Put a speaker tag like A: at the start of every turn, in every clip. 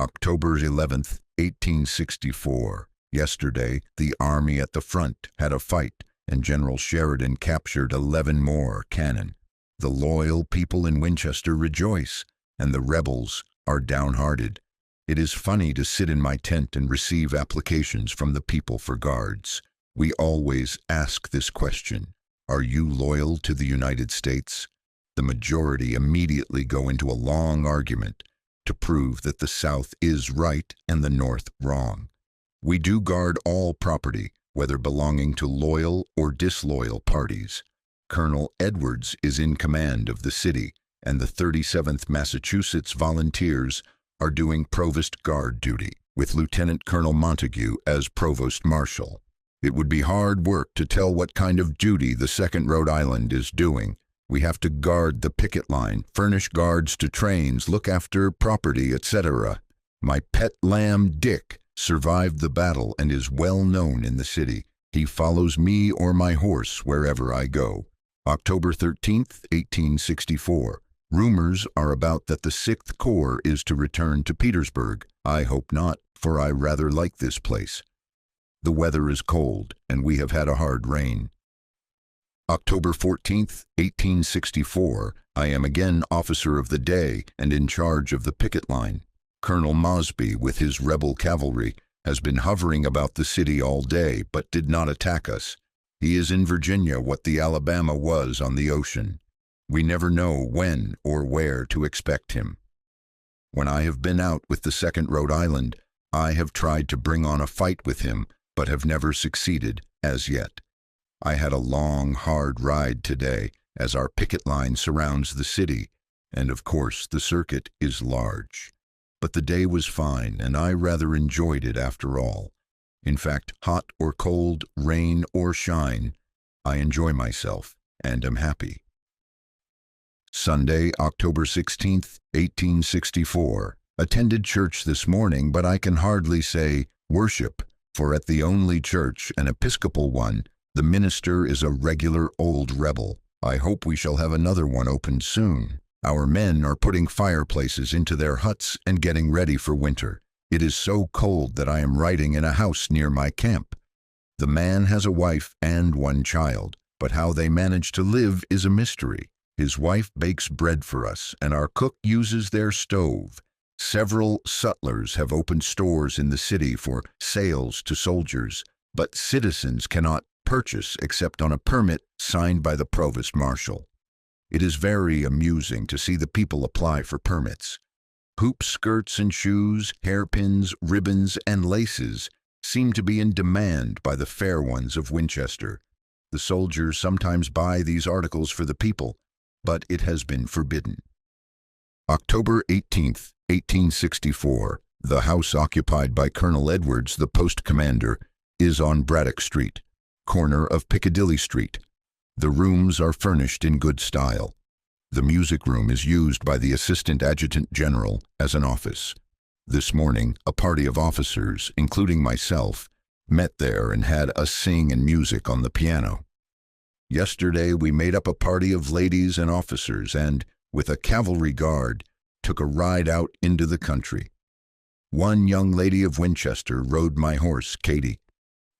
A: October 11th, 1864. Yesterday, the army at the front had a fight, and General Sheridan captured 11 more cannon. The loyal people in Winchester rejoice, and the rebels are downhearted. It is funny to sit in my tent and receive applications from the people for guards. We always ask this question: are you loyal to the United States? The majority immediately go into a long argument to prove that the South is right and the North wrong. We do guard all property, whether belonging to loyal or disloyal parties. Colonel Edwards is in command of the city, and the 37th Massachusetts Volunteers are doing provost guard duty, with Lieutenant Colonel Montague as provost marshal. It would be hard work to tell what kind of duty the 2nd Rhode Island is doing. We have to guard the picket line, furnish guards to trains, look after property, etc. My pet lamb, Dick, survived the battle and is well known in the city. He follows me or my horse wherever I go. October 13th, 1864. Rumors are about that the 6th Corps is to return to Petersburg. I hope not, for I rather like this place. The weather is cold, and we have had a hard rain. October 14th, 1864. I am again officer of the day and in charge of the picket line. Colonel Mosby, with his rebel cavalry, has been hovering about the city all day, but did not attack us. He is in Virginia, what the Alabama was on the ocean. We never know when or where to expect him. When I have been out with the 2nd Rhode Island, I have tried to bring on a fight with him, but have never succeeded as yet. I had a long, hard ride today, as our picket line surrounds the city, and of course the circuit is large. But the day was fine, and I rather enjoyed it after all. In fact, hot or cold, rain or shine, I enjoy myself and am happy. Sunday, October 16th, 1864. Attended church this morning, but I can hardly say worship, for at the only church, an Episcopal one, the minister is a regular old rebel. I hope we shall have another one opened soon. Our men are putting fireplaces into their huts and getting ready for winter. It is so cold that I am writing in a house near my camp. The man has a wife and 1 child, but how they manage to live is a mystery. His wife bakes bread for us, and our cook uses their stove. Several sutlers have opened stores in the city for sales to soldiers, but citizens cannot purchase except on a permit signed by the provost marshal. It is very amusing to see the people apply for permits. Hoop skirts and shoes, hairpins, ribbons, and laces seem to be in demand by the fair ones of Winchester. The soldiers sometimes buy these articles for the people, but it has been forbidden. October 18th, 1864. The house occupied by Colonel Edwards, the post commander, is on Braddock Street, corner of Piccadilly Street. The rooms are furnished in good style. The music room is used by the Assistant Adjutant General as an office. This morning, a party of officers, including myself, met there and had us sing and music on the piano. Yesterday, we made up a party of ladies and officers and, with a cavalry guard, took a ride out into the country. One young lady of Winchester rode my horse, Katie.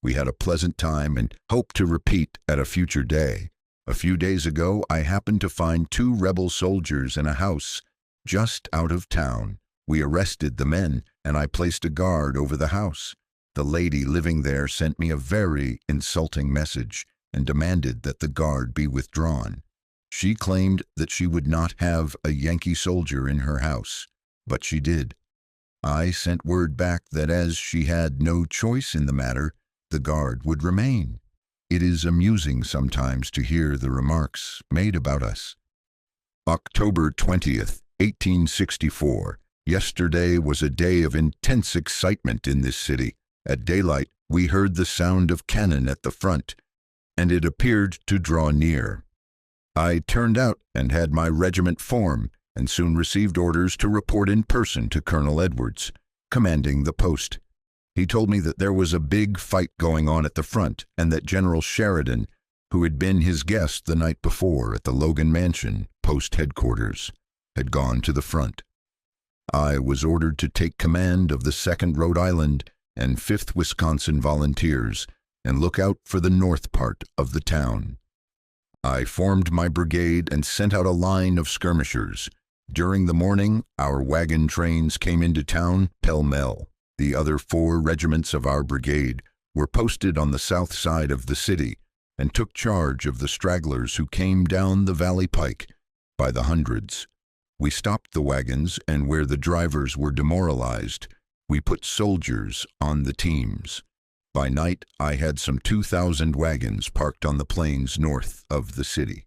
A: We had a pleasant time and hope to repeat at a future day. A few days ago, I happened to find 2 rebel soldiers in a house just out of town. We arrested the men, and I placed a guard over the house. The lady living there sent me a very insulting message and demanded that the guard be withdrawn. She claimed that she would not have a Yankee soldier in her house, but she did. I sent word back that as she had no choice in the matter, the guard would remain. It is amusing sometimes to hear the remarks made about us. October 20th, 1864. Yesterday was a day of intense excitement in this city. At daylight, we heard the sound of cannon at the front, and it appeared to draw near. I turned out and had my regiment form, and soon received orders to report in person to Colonel Edwards, commanding the post. He told me that there was a big fight going on at the front, and that General Sheridan, who had been his guest the night before at the Logan Mansion, post headquarters, had gone to the front. I was ordered to take command of the 2nd Rhode Island and 5th Wisconsin Volunteers and look out for the north part of the town. I formed my brigade and sent out a line of skirmishers. During the morning, our wagon trains came into town pell-mell. The other 4 regiments of our brigade were posted on the south side of the city and took charge of the stragglers who came down the valley pike by the hundreds. We stopped the wagons, and where the drivers were demoralized, we put soldiers on the teams. By night, I had some 2,000 wagons parked on the plains north of the city.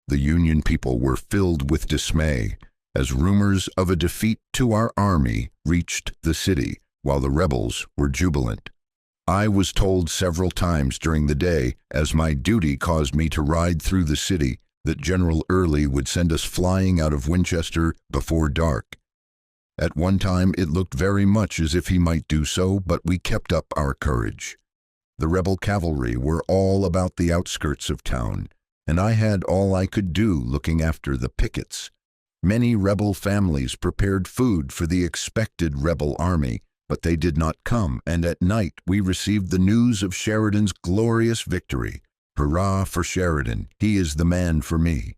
A: The Union people were filled with dismay as rumors of a defeat to our army reached the city, while the rebels were jubilant. I was told several times during the day, as my duty caused me to ride through the city, that General Early would send us flying out of Winchester before dark. At one time it looked very much as if he might do so, but we kept up our courage. The rebel cavalry were all about the outskirts of town, and I had all I could do looking after the pickets. Many rebel families prepared food for the expected rebel army, but they did not come, and at night we received the news of Sheridan's glorious victory. Hurrah for Sheridan, he is the man for me.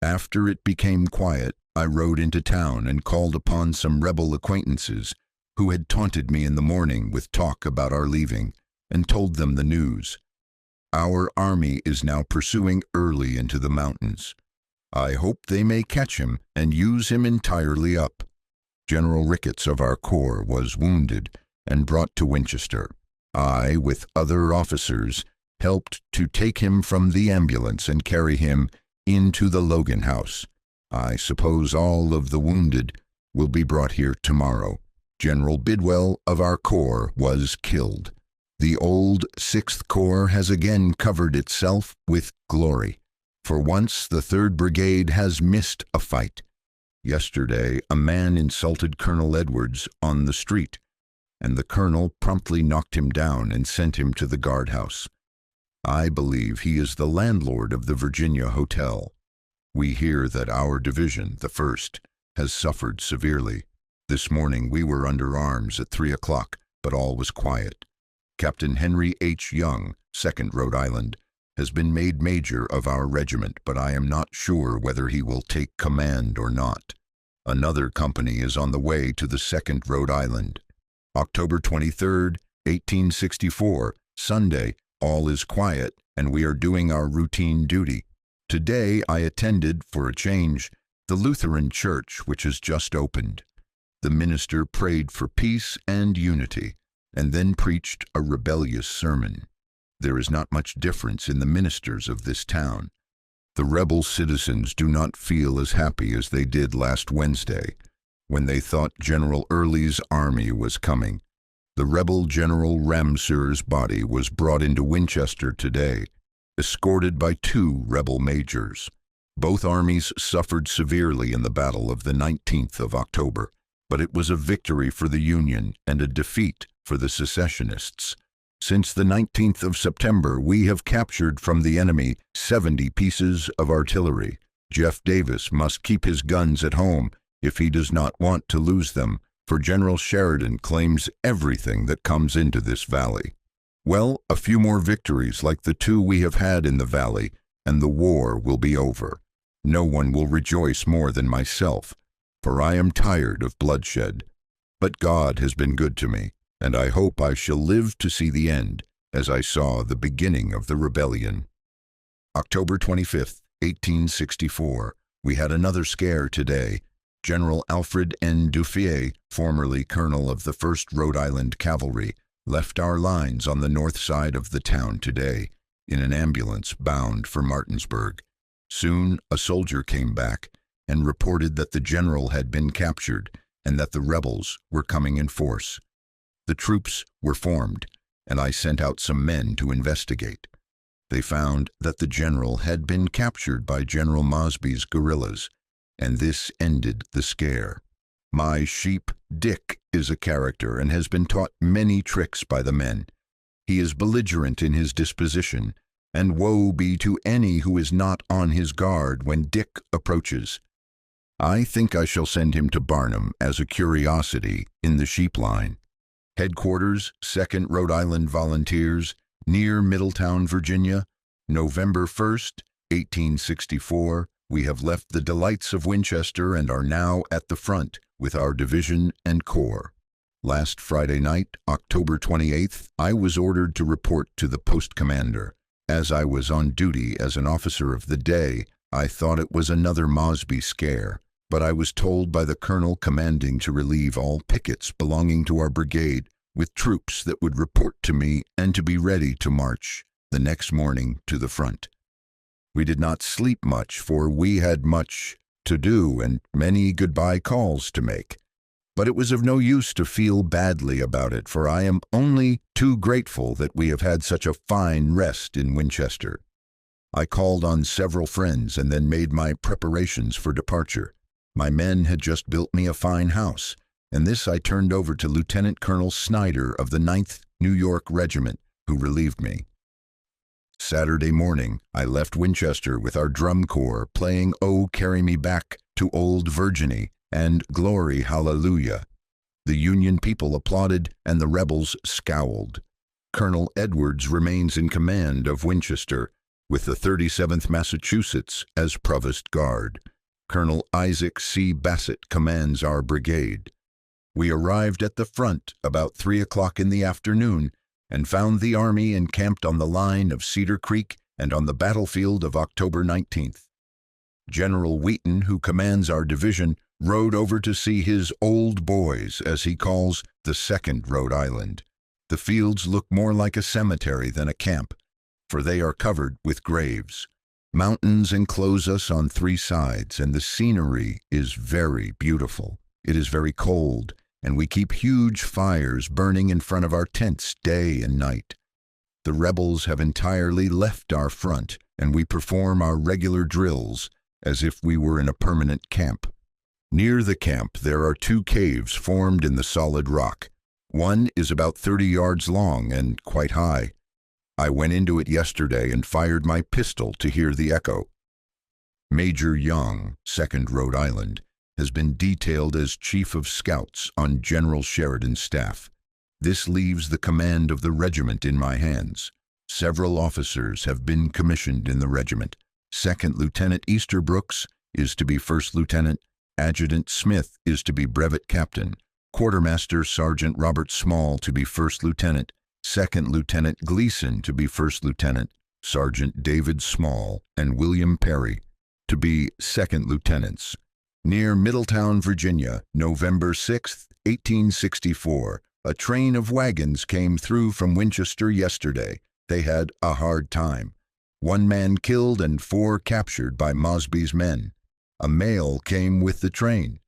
A: After it became quiet, I rode into town and called upon some rebel acquaintances who had taunted me in the morning with talk about our leaving, and told them the news. Our army is now pursuing Early into the mountains. I hope they may catch him and use him entirely up. General Ricketts of our corps was wounded and brought to Winchester. I, with other officers, helped to take him from the ambulance and carry him into the Logan House. I suppose all of the wounded will be brought here tomorrow. General Bidwell of our corps was killed. The old 6th Corps has again covered itself with glory. For once, the 3rd Brigade has missed a fight. Yesterday, a man insulted Colonel Edwards on the street, and the colonel promptly knocked him down and sent him to the guardhouse. I believe he is the landlord of the Virginia Hotel. We hear that our division, the 1st, has suffered severely. This morning we were under arms at 3 o'clock, but all was quiet. Captain Henry H. Young, 2nd Rhode Island, has been made major of our regiment, but I am not sure whether he will take command or not. Another company is on the way to the 2nd Rhode Island. October 23, 1864, Sunday, all is quiet, and we are doing our routine duty. Today I attended, for a change, the Lutheran church, which has just opened. The minister prayed for peace and unity, and then preached a rebellious sermon. There is not much difference in the ministers of this town. The rebel citizens do not feel as happy as they did last Wednesday, when they thought General Early's army was coming. The rebel General Ramseur's body was brought into Winchester today, escorted by 2 rebel majors. Both armies suffered severely in the battle of the 19th of October, but it was a victory for the Union and a defeat for the secessionists. Since the 19th of September, we have captured from the enemy 70 pieces of artillery. Jeff Davis must keep his guns at home if he does not want to lose them, for General Sheridan claims everything that comes into this valley. Well, a few more victories like the 2 we have had in the valley, and the war will be over. No one will rejoice more than myself, for I am tired of bloodshed. But God has been good to me, and I hope I shall live to see the end, as I saw the beginning of the rebellion. October 25, 1864. We had another scare today. General Alfred N. Duffier, formerly colonel of the 1st Rhode Island Cavalry, left our lines on the north side of the town today, in an ambulance bound for Martinsburg. Soon a soldier came back and reported that the general had been captured and that the rebels were coming in force. The troops were formed, and I sent out some men to investigate. They found that the general had been captured by General Mosby's guerrillas, and this ended the scare. My sheep, Dick, is a character and has been taught many tricks by the men. He is belligerent in his disposition, and woe be to any who is not on his guard when Dick approaches. I think I shall send him to Barnum as a curiosity in the sheep line. Headquarters, 2nd Rhode Island Volunteers, near Middletown, Virginia, November 1st, 1864. We have left the delights of Winchester and are now at the front with our division and corps. Last Friday night, October 28th, I was ordered to report to the post commander. As I was on duty as an officer of the day, I thought it was another Mosby scare, but I was told by the colonel commanding to relieve all pickets belonging to our brigade with troops that would report to me and to be ready to march the next morning to the front. We did not sleep much, for we had much to do and many goodbye calls to make. But it was of no use to feel badly about it, for I am only too grateful that we have had such a fine rest in Winchester. I called on several friends and then made my preparations for departure. My men had just built me a fine house, and this I turned over to Lieutenant Colonel Snyder of the 9th New York Regiment, who relieved me. Saturday morning, I left Winchester with our drum corps playing "Oh, Carry Me Back to Old Virginie" and "Glory Hallelujah." The Union people applauded and the rebels scowled. Colonel Edwards remains in command of Winchester, with the 37th Massachusetts as provost guard. Colonel Isaac C. Bassett commands our brigade. We arrived at the front about 3 o'clock in the afternoon and found the army encamped on the line of Cedar Creek and on the battlefield of October 19th. General Wheaton, who commands our division, rode over to see his old boys, as he calls the 2nd Rhode Island. The fields look more like a cemetery than a camp, for they are covered with graves. Mountains enclose us on 3 sides, and the scenery is very beautiful. It is very cold, and we keep huge fires burning in front of our tents day and night. The rebels have entirely left our front, and we perform our regular drills as if we were in a permanent camp. Near the camp there are 2 caves formed in the solid rock. One is about 30 yards long and quite high. I went into it yesterday and fired my pistol to hear the echo. Major Young, 2nd Rhode Island, has been detailed as Chief of Scouts on General Sheridan's staff. This leaves the command of the regiment in my hands. Several officers have been commissioned in the regiment. 2nd Lieutenant Easterbrooks is to be 1st Lieutenant, Adjutant Smith is to be Brevet Captain, Quartermaster Sergeant Robert Small to be 1st Lieutenant, 2nd Lieutenant Gleason to be 1st Lieutenant, Sergeant David Small and William Perry to be 2nd Lieutenants. Near Middletown, Virginia, November 6, 1864, a train of wagons came through from Winchester yesterday. They had a hard time. 1 man killed and 4 captured by Mosby's men. A mail came with the train.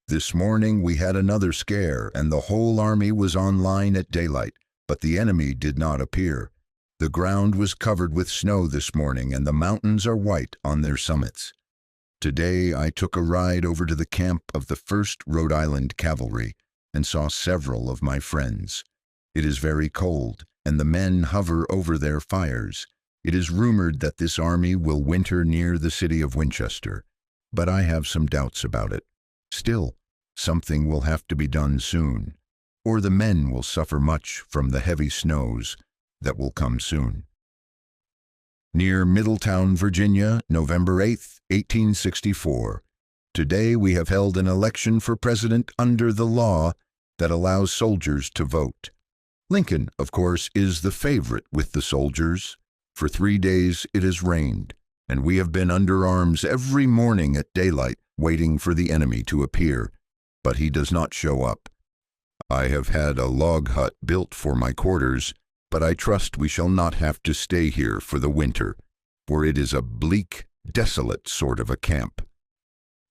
A: This morning we had another scare, and the whole army was on line at daylight, but the enemy did not appear. The ground was covered with snow this morning, and the mountains are white on their summits. Today I took a ride over to the camp of the 1st Rhode Island Cavalry and saw several of my friends. It is very cold, and the men hover over their fires. It is rumored that this army will winter near the city of Winchester, but I have some doubts about it. Still, something will have to be done soon, or the men will suffer much from the heavy snows that will come soon. Near Middletown, Virginia, November 8, 1864. Today we have held an election for president under the law that allows soldiers to vote. Lincoln, of course, is the favorite with the soldiers. For 3 days it has rained, and we have been under arms every morning at daylight, waiting for the enemy to appear, but he does not show up. I have had a log hut built for my quarters, but I trust we shall not have to stay here for the winter, for it is a bleak, desolate sort of a camp.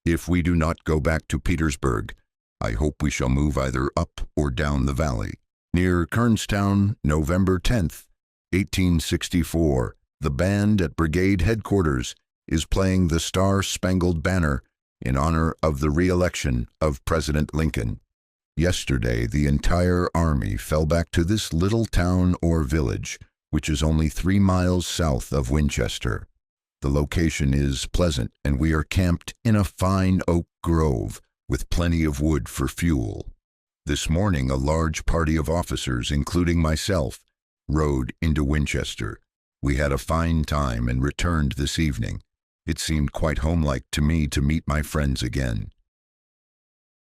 A: If we do not go back to Petersburg, I hope we shall move either up or down the valley. Near Kernstown, November 10th, 1864, the band at brigade headquarters is playing the Star-Spangled Banner in honor of the re-election of President Lincoln. Yesterday, the entire army fell back to this little town or village, which is only 3 miles south of Winchester. The location is pleasant, and we are camped in a fine oak grove with plenty of wood for fuel. This morning, a large party of officers, including myself, rode into Winchester. We had a fine time and returned this evening. It seemed quite homelike to me to meet my friends again.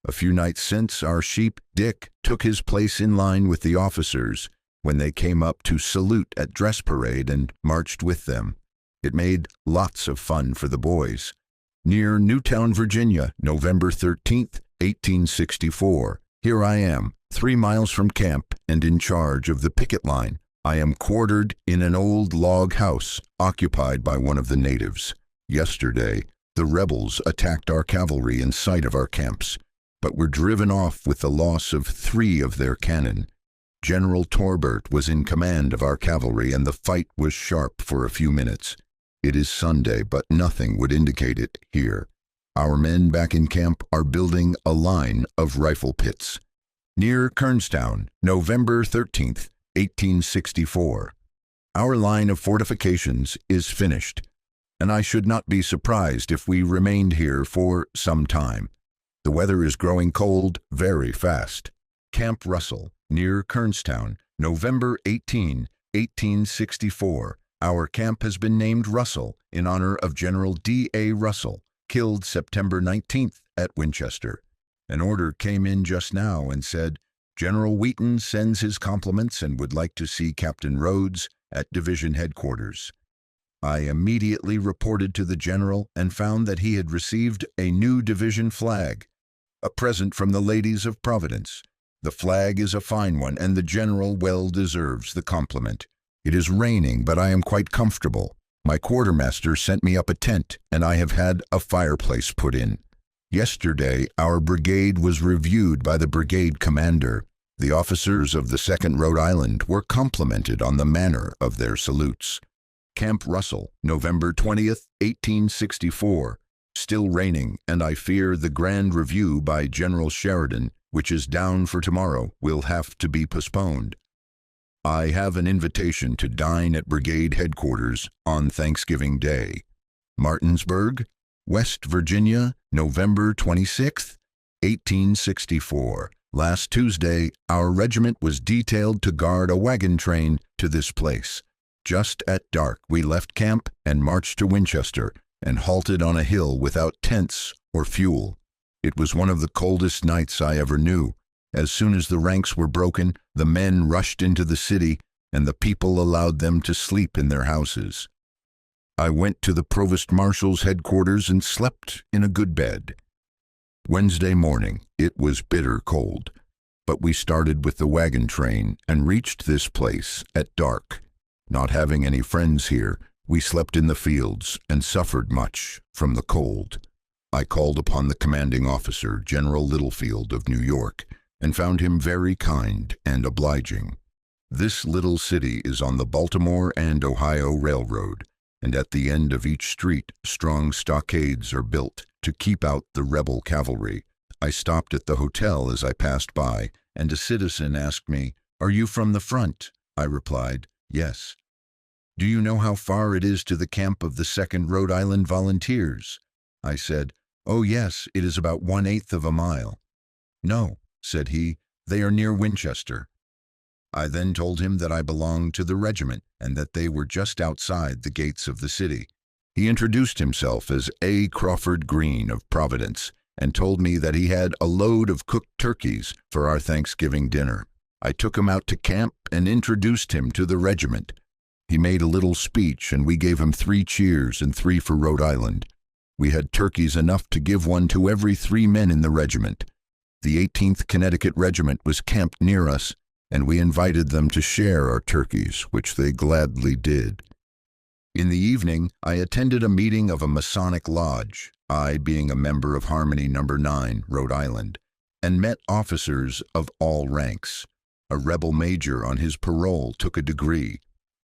A: A few nights since, our sheep, Dick, took his place in line with the officers when they came up to salute at dress parade and marched with them. It made lots of fun for the boys. Near Newtown, Virginia, November 13th, 1864. Here I am, 3 miles from camp and in charge of the picket line. I am quartered in an old log house occupied by one of the natives. Yesterday, the rebels attacked our cavalry in sight of our camps, but were driven off with the loss of 3 of their cannon. General Torbert was in command of our cavalry, and the fight was sharp for a few minutes. It is Sunday, but nothing would indicate it here. Our men back in camp are building a line of rifle pits. Near Kernstown, November 13th, 1864. Our line of fortifications is finished, and I should not be surprised if we remained here for some time. The weather is growing cold very fast. Camp Russell, near Kernstown, November 18, 1864. Our camp has been named Russell in honor of General D.A. Russell, killed September 19th at Winchester. An order came in just now and said, General Wheaton sends his compliments and would like to see Captain Rhodes at division headquarters. I immediately reported to the general and found that he had received a new division flag, a present from the ladies of Providence. The flag is a fine one, and the general well deserves the compliment. It is raining, but I am quite comfortable. My quartermaster sent me up a tent, and I have had a fireplace put in. Yesterday, our brigade was reviewed by the brigade commander. The officers of the 2nd Rhode Island were complimented on the manner of their salutes. Camp Russell, November 20th, 1864. Still raining, and I fear the grand review by General Sheridan, which is down for tomorrow, will have to be postponed. I have an invitation to dine at brigade headquarters on Thanksgiving Day. Martinsburg, West Virginia, November 26, 1864. Last Tuesday, our regiment was detailed to guard a wagon train to this place. Just at dark, we left camp and marched to Winchester and halted on a hill without tents or fuel. It was one of the coldest nights I ever knew. As soon as the ranks were broken, the men rushed into the city, and the people allowed them to sleep in their houses. I went to the provost marshal's headquarters and slept in a good bed. Wednesday morning, it was bitter cold, but we started with the wagon train and reached this place at dark. Not having any friends here, we slept in the fields and suffered much from the cold. I called upon the commanding officer, General Littlefield of New York, and found him very kind and obliging. This little city is on the Baltimore and Ohio Railroad, and at the end of each street, strong stockades are built to keep out the rebel cavalry. I stopped at the hotel as I passed by, and a citizen asked me, "Are you from the front?" I replied, "Yes." "Do you know how far it is to the camp of the 2nd Rhode Island Volunteers?" I said, "Oh yes, it is about 1/8 of a mile." "No," said he, "they are near Winchester." I then told him that I belonged to the regiment and that they were just outside the gates of the city. He introduced himself as A. Crawford Green of Providence and told me that he had a load of cooked turkeys for our Thanksgiving dinner. I took him out to camp and introduced him to the regiment. He made a little speech, and we gave him 3 cheers and 3 for Rhode Island. We had turkeys enough to give one to every 3 men in the regiment. The 18th Connecticut Regiment was camped near us, and we invited them to share our turkeys, which they gladly did. In the evening, I attended a meeting of a Masonic lodge, I being a member of Harmony No. 9, Rhode Island, and met officers of all ranks. A rebel major on his parole took a degree.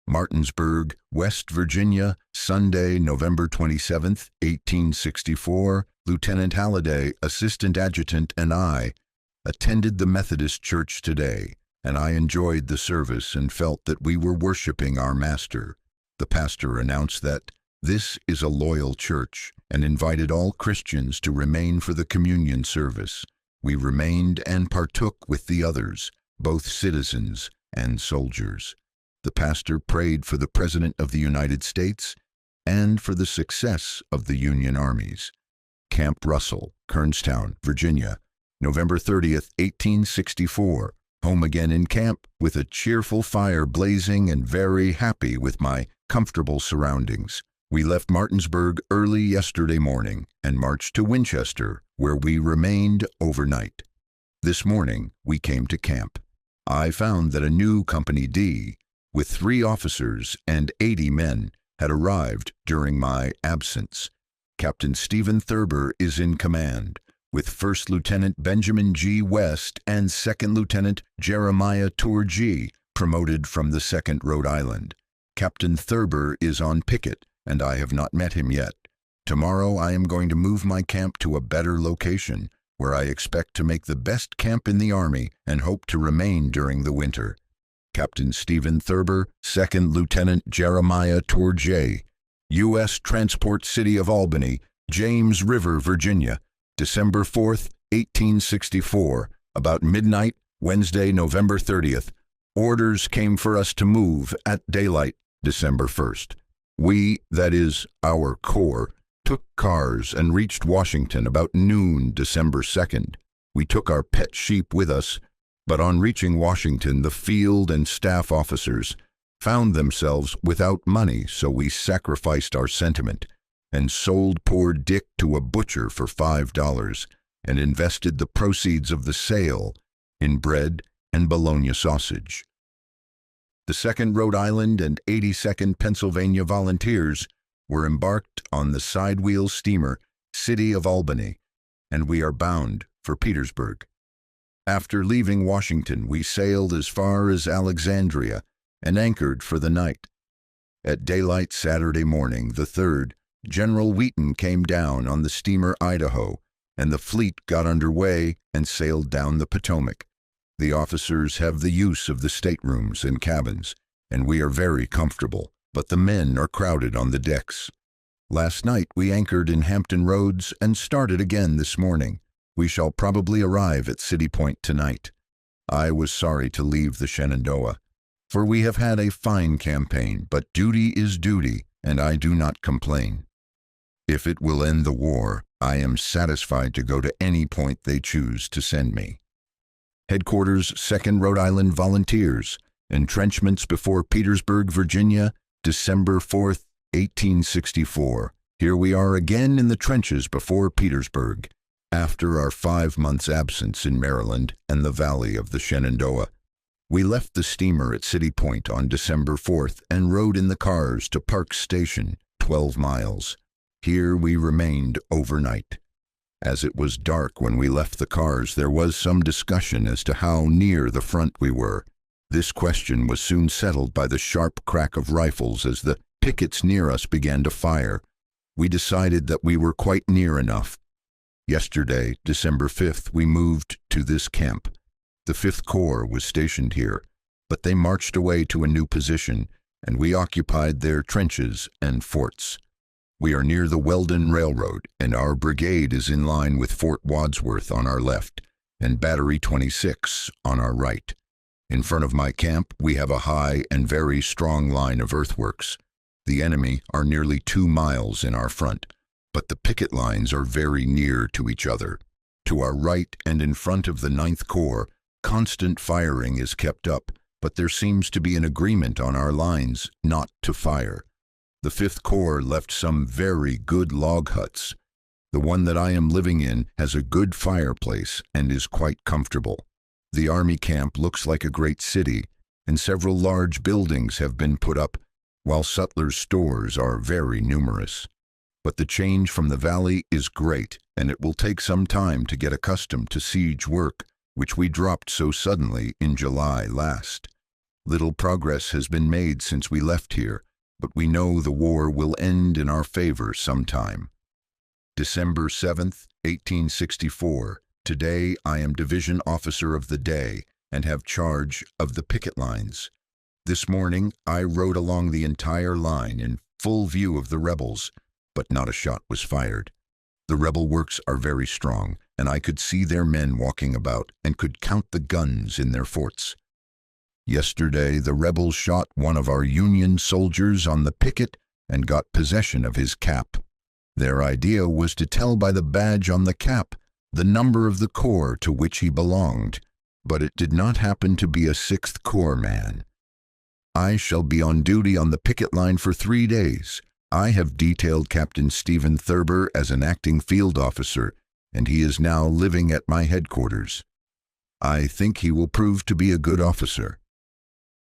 A: Martinsburg, West Virginia, Sunday, November 27, 1864, Lieutenant Halliday, Assistant Adjutant, and I attended the Methodist Church today, and I enjoyed the service and felt that we were worshiping our Master. The pastor announced that This is a loyal church and invited all Christians to remain for the communion service. We remained and partook with the others, both citizens and soldiers. The pastor prayed for the President of the United States and for the success of the Union armies. Camp Russell, Kernstown, Virginia, November 30th, 1864. Home again in camp with a cheerful fire blazing and very happy with my comfortable surroundings. We left Martinsburg early yesterday morning and marched to Winchester, where we remained overnight. This morning we came to camp. I found that a new Company D, with 3 officers and 80 men, had arrived during my absence. Captain Stephen Thurber is in command, with First Lieutenant Benjamin G. West and Second Lieutenant Jeremiah Tourgy promoted from the 2nd Rhode Island. Captain Thurber is on picket, and I have not met him yet. Tomorrow I am going to move my camp to a better location, where I expect to make the best camp in the Army and hope to remain during the winter. Captain Stephen Thurber, 2nd Lieutenant Jeremiah Tourgy, U.S. Transport City of Albany, James River, Virginia, December 4th, 1864, about midnight, Wednesday, November 30th. Orders came for us to move at daylight, December 1st. We, that is, our corps, took cars and reached Washington about noon, December 2nd. We took our pet sheep with us, but on reaching Washington, the field and staff officers found themselves without money, so we sacrificed our sentiment and sold poor Dick to a butcher for $5 and invested the proceeds of the sale in bread and bologna sausage. The 2nd Rhode Island and 82nd Pennsylvania Volunteers were embarked on the sidewheel steamer City of Albany, and we are bound for Petersburg. After leaving Washington, we sailed as far as Alexandria and anchored for the night. At daylight Saturday morning, the 3rd, General Wheaton came down on the steamer Idaho, and the fleet got under way and sailed down the Potomac. The officers have the use of the staterooms and cabins, and we are very comfortable, but the men are crowded on the decks. Last night we anchored in Hampton Roads and started again this morning. We shall probably arrive at City Point tonight. I was sorry to leave the Shenandoah, for we have had a fine campaign, but duty is duty, and I do not complain. If it will end the war, I am satisfied to go to any point they choose to send me. Headquarters, 2nd Rhode Island Volunteers, entrenchments before Petersburg, Virginia, December 4th, 1864. Here we are again in the trenches before Petersburg, after our 5 months' absence in Maryland and the valley of the Shenandoah. We left the steamer at City Point on December 4th and rode in the cars to Park Station, 12 miles. Here we remained overnight. As it was dark when we left the cars, there was some discussion as to how near the front we were. This question was soon settled by the sharp crack of rifles as the pickets near us began to fire. We decided that we were quite near enough. Yesterday, December 5th, we moved to this camp. The 5th Corps was stationed here, but they marched away to a new position, and we occupied their trenches and forts. We are near the Weldon Railroad, and our brigade is in line with Fort Wadsworth on our left and Battery 26 on our right. In front of my camp, we have a high and very strong line of earthworks. The enemy are nearly 2 miles in our front, but the picket lines are very near to each other. To our right and in front of the 9th Corps, constant firing is kept up, but there seems to be an agreement on our lines not to fire. The 5th Corps left some very good log huts. The one that I am living in has a good fireplace and is quite comfortable. The Army camp looks like a great city, and several large buildings have been put up, while Sutler's stores are very numerous. But the change from the valley is great, and it will take some time to get accustomed to siege work, which we dropped so suddenly in July last. Little progress has been made since we left here, but we know the war will end in our favor sometime. December 7th, 1864. Today I am Division Officer of the Day and have charge of the picket lines. This morning I rode along the entire line in full view of the rebels, but not a shot was fired. The rebel works are very strong, and I could see their men walking about and could count the guns in their forts. Yesterday, the rebels shot one of our Union soldiers on the picket and got possession of his cap. Their idea was to tell by the badge on the cap the number of the corps to which he belonged, but it did not happen to be a 6th Corps man. I shall be on duty on the picket line for 3 days. I have detailed Captain Stephen Thurber as an acting field officer, and he is now living at my headquarters. I think he will prove to be a good officer.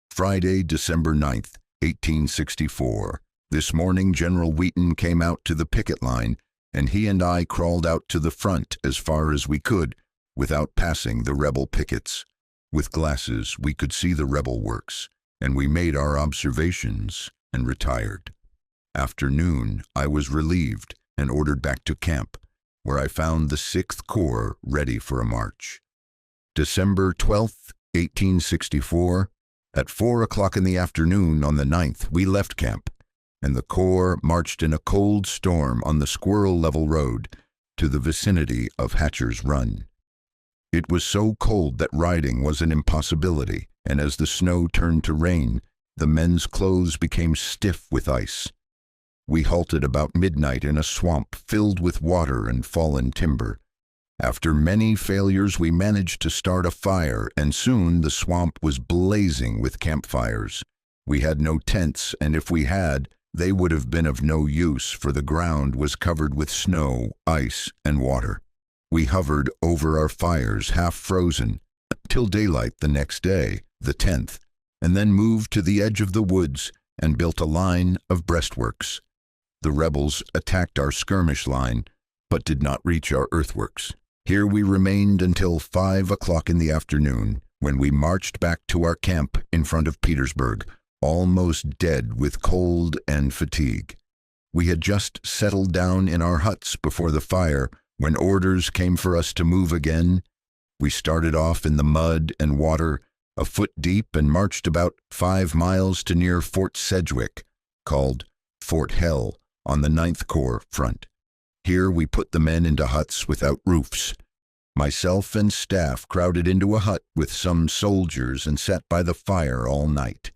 A: Friday, December 9th, 1864. This morning General Wheaton came out to the picket line, and he and I crawled out to the front as far as we could without passing the rebel pickets. With glasses we could see the rebel works, and we made our observations and retired. After noon, I was relieved and ordered back to camp, where I found the 6th Corps ready for a march. December 12th, 1864, at 4 o'clock in the afternoon on the 9th, we left camp, and the Corps marched in a cold storm on the Squirrel Level Road to the vicinity of Hatcher's Run. It was so cold that riding was an impossibility, and as the snow turned to rain, the men's clothes became stiff with ice. We halted about midnight in a swamp filled with water and fallen timber. After many failures, we managed to start a fire, and soon the swamp was blazing with campfires. We had no tents, and if we had, they would have been of no use, for the ground was covered with snow, ice, and water. We hovered over our fires, half frozen, till daylight the next day, the 10th, and then moved to the edge of the woods and built a line of breastworks. The rebels attacked our skirmish line, but did not reach our earthworks. Here we remained until 5 o'clock in the afternoon, when we marched back to our camp in front of Petersburg, almost dead with cold and fatigue. We had just settled down in our huts before the fire when orders came for us to move again. We started off in the mud and water, a foot deep, and marched about 5 miles to near Fort Sedgwick, called Fort Hell, on the 9th Corps front. Here we put the men into huts without roofs. Myself and staff crowded into a hut with some soldiers and sat by the fire all night.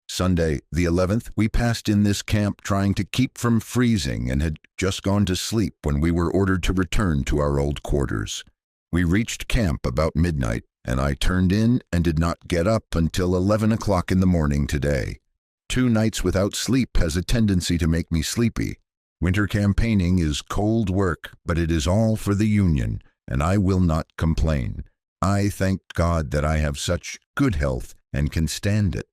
A: Sunday, the 11th, we passed in this camp trying to keep from freezing and had just gone to sleep when we were ordered to return to our old quarters. We reached camp about midnight, and I turned in and did not get up until 11 o'clock in the morning today. 2 nights without sleep has a tendency to make me sleepy. Winter campaigning is cold work, but it is all for the Union, and I will not complain. I thank God that I have such good health and can stand it.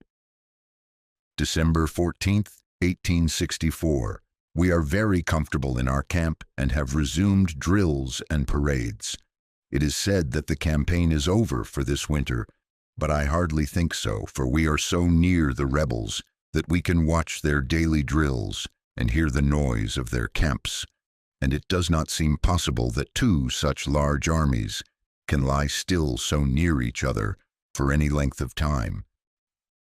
A: December 14th, 1864. We are very comfortable in our camp and have resumed drills and parades. It is said that the campaign is over for this winter, but I hardly think so, for we are so near the rebels that we can watch their daily drills and hear the noise of their camps, and it does not seem possible that 2 such large armies can lie still so near each other for any length of time.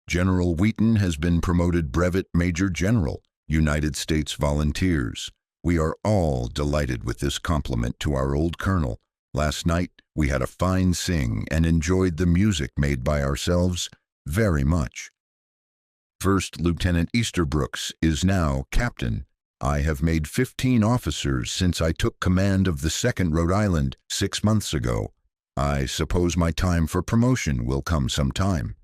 A: General Wheaton has been promoted Brevet Major General, United States Volunteers. We are all delighted with this compliment to our old colonel. Last night we had a fine sing and enjoyed the music made by ourselves very much. First Lieutenant Easterbrooks is now captain. I have made 15 officers since I took command of the 2nd Rhode Island 6 months ago. I suppose my time for promotion will come sometime.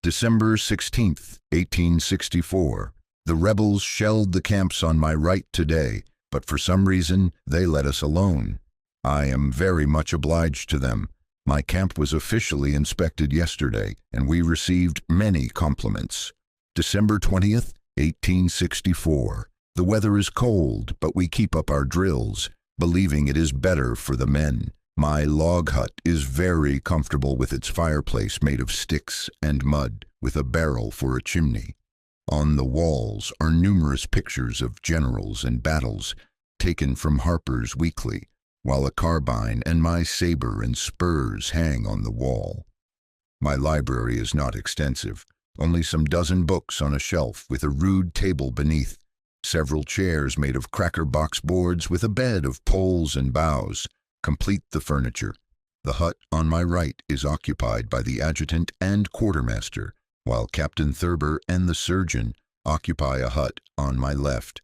A: December 16th, 1864. The rebels shelled the camps on my right today, but for some reason they let us alone. I am very much obliged to them. My camp was officially inspected yesterday, and we received many compliments. December 20th, 1864. The weather is cold, but we keep up our drills, believing it is better for the men. My log hut is very comfortable with its fireplace made of sticks and mud, with a barrel for a chimney. On the walls are numerous pictures of generals and battles, taken from Harper's Weekly, while a carbine and my saber and spurs hang on the wall. My library is not extensive, only some dozen books on a shelf with a rude table beneath. Several chairs made of cracker box boards with a bed of poles and boughs complete the furniture. The hut on my right is occupied by the adjutant and quartermaster, while Captain Thurber and the surgeon occupy a hut on my left.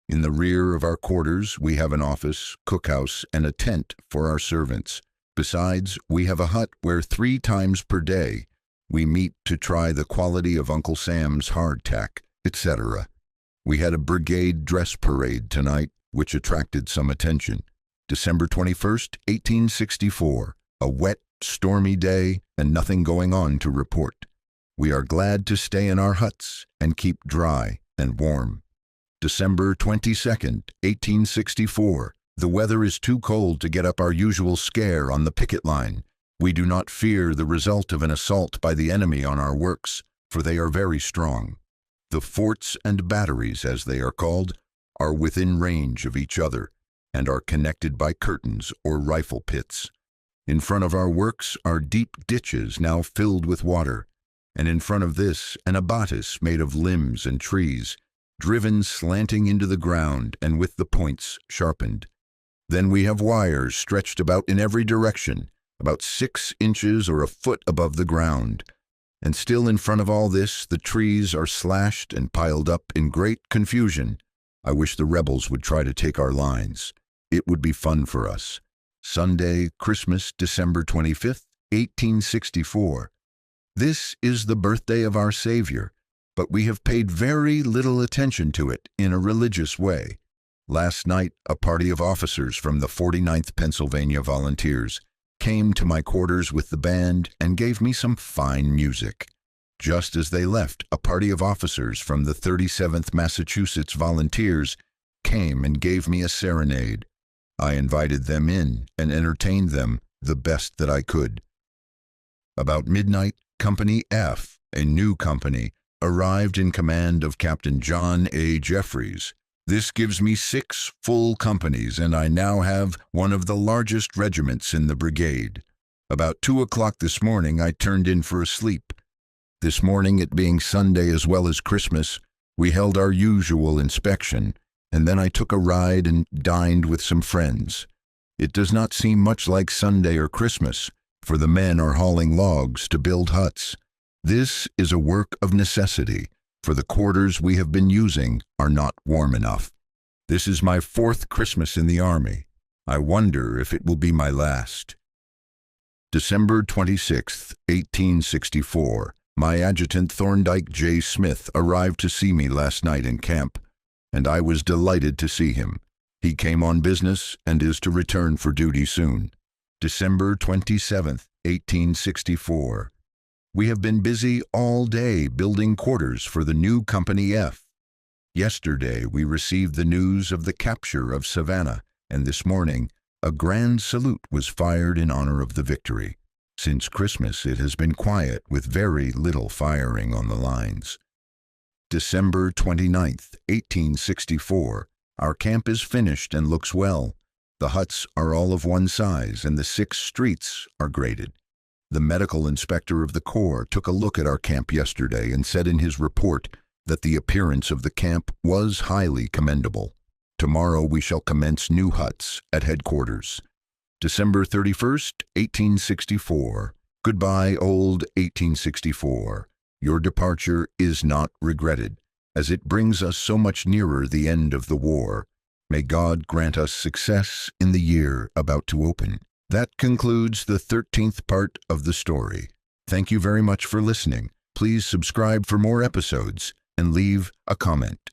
A: In the rear of our quarters, we have an office, cookhouse, and a tent for our servants. Besides, we have a hut where 3 times per day we meet to try the quality of Uncle Sam's hardtack, etc. We had a brigade dress parade tonight, which attracted some attention. December 21st, 1864, a wet, stormy day and nothing going on to report. We are glad to stay in our huts and keep dry and warm. December 22nd, 1864, the weather is too cold to get up our usual scare on the picket line. We do not fear the result of an assault by the enemy on our works, for they are very strong. The forts and batteries, as they are called, are within range of each other and are connected by curtains or rifle pits. In front of our works are deep ditches now filled with water, and in front of this an abatis made of limbs and trees, driven slanting into the ground and with the points sharpened. Then we have wires stretched about in every direction, about 6 inches or a foot above the ground. And still in front of all this, the trees are slashed and piled up in great confusion. I wish the rebels would try to take our lines. It would be fun for us. Sunday, Christmas, December 25th, 1864. This is the birthday of our Savior, but we have paid very little attention to it in a religious way. Last night, a party of officers from the 49th Pennsylvania Volunteers came to my quarters with the band and gave me some fine music. Just as they left, a party of officers from the 37th Massachusetts Volunteers came and gave me a serenade. I invited them in and entertained them the best that I could. About midnight, Company F, a new company, arrived in command of Captain John A. Jeffries. This gives me 6 full companies, and I now have one of the largest regiments in the brigade. About 2 o'clock this morning, I turned in for a sleep. This morning, it being Sunday as well as Christmas, we held our usual inspection, and then I took a ride and dined with some friends. It does not seem much like Sunday or Christmas, for the men are hauling logs to build huts. This is a work of necessity, for the quarters we have been using are not warm enough. This is my 4th Christmas in the Army. I wonder if it will be my last. December 26th, 1864. My adjutant Thorndike J. Smith arrived to see me last night in camp, and I was delighted to see him. He came on business and is to return for duty soon. December 27th, 1864. We have been busy all day building quarters for the new Company F. Yesterday we received the news of the capture of Savannah, and this morning a grand salute was fired in honor of the victory. Since Christmas it has been quiet with very little firing on the lines. December 29th, 1864. Our camp is finished and looks well. The huts are all of one size and the 6 streets are graded. The medical inspector of the Corps took a look at our camp yesterday and said in his report that the appearance of the camp was highly commendable. Tomorrow we shall commence new huts at headquarters. December 31st, 1864. Goodbye, old 1864. Your departure is not regretted, as it brings us so much nearer the end of the war. May God grant us success in the year about to open. That concludes the 13th part of the story. Thank you very much for listening. Please subscribe for more episodes and leave a comment.